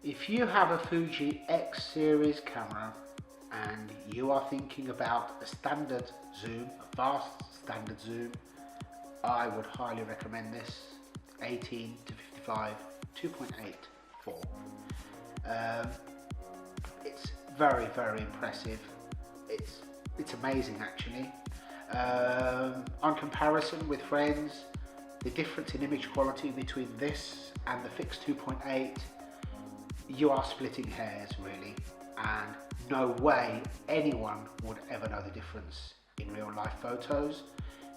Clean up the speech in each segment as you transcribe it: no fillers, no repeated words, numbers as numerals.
If you have a Fuji X-Series camera and you are thinking about a standard zoom, a fast standard zoom, I would highly recommend this 18 to 55 2.8 it's very, very impressive. It's amazing actually. On comparison with friends, the difference in image quality between this and the fixed 2.8, you are splitting hairs really, and no way anyone would ever know the difference in real life photos.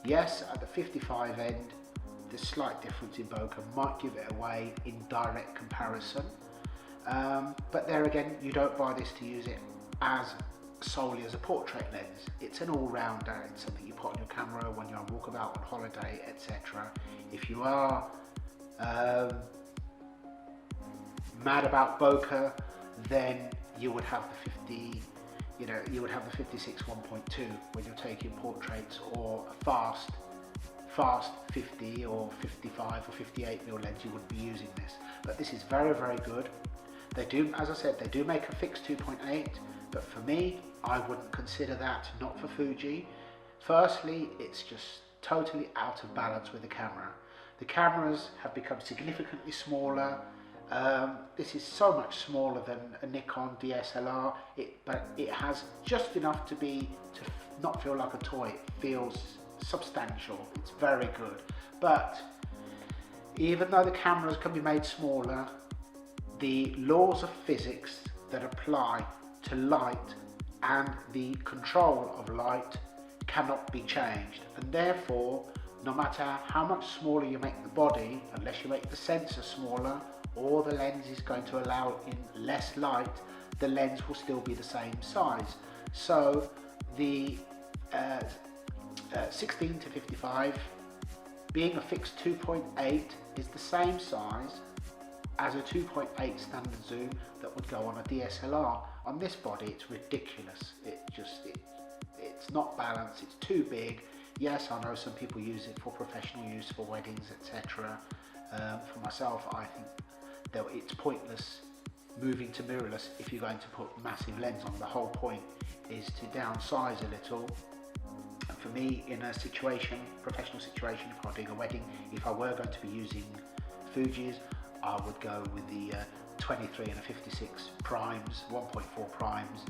Yes, at the 55 end, the slight difference in bokeh might give it away in direct comparison, but there again, you don't buy this to use it as solely as a portrait lens. It's an all-rounder. It's something you put on your camera when you're on walkabout, on holiday, etc. If you are mad about bokeh, then you would have the 50, you would have the 56 1.2 when you're taking portraits, or a fast 50 or 55 or 58 mm lens. You wouldn't be using this, but this is very, very good. They do, as I said, they do make a fixed 2.8, but for me, I wouldn't consider that, not for Fuji. Firstly, it's just totally out of balance with the camera. The cameras have become significantly smaller. This is so much smaller than a Nikon DSLR, but it has just enough to not feel like a toy. It feels substantial. It's very good. But even though the cameras can be made smaller, the laws of physics that apply to light and the control of light cannot be changed, and therefore, no matter how much smaller you make the body, unless you make the sensor smaller or the lens is going to allow in less light, the lens will still be the same size. So the 16 to 55, being a fixed 2.8, is the same size as a 2.8 standard zoom that would go on a DSLR. On this body, it's ridiculous. It's not balanced. It's too big. Yes, I know some people use it for professional use, for weddings, etc. For myself, I think that it's pointless moving to mirrorless if you're going to put massive lens on. The whole point is to downsize a little. And for me, in a situation, professional situation, if I'm doing a wedding, if I were going to be using Fuji's, I would go with the 23 and a 56 primes, 1.4 primes,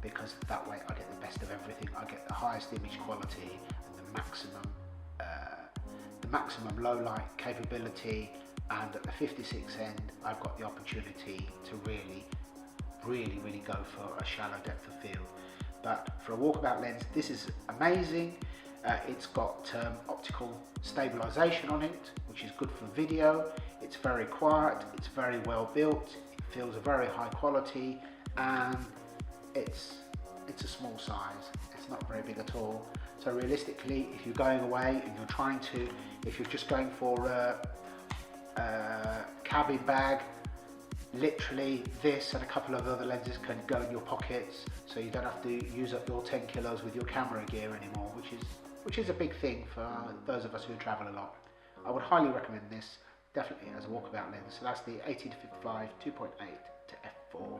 because that way I get the best of everything. I get the highest image quality and the maximum low light capability, and at the 56 end I've got the opportunity to really go for a shallow depth of field. But for a walkabout lens, this is amazing. It's got optical stabilization on it, which is good for video. It's very quiet, it's very well built, it feels a very high quality, and it's a small size. It's not very big at all. So realistically, if you're going away and if you're just going for a cabin bag, literally this and a couple of other lenses can go in your pockets, so you don't have to use up your 10 kilos with your camera gear anymore, which is a big thing for those of us who travel a lot. I would highly recommend this, definitely as a walkabout lens. So that's the 18 to 55 2.8 to f4.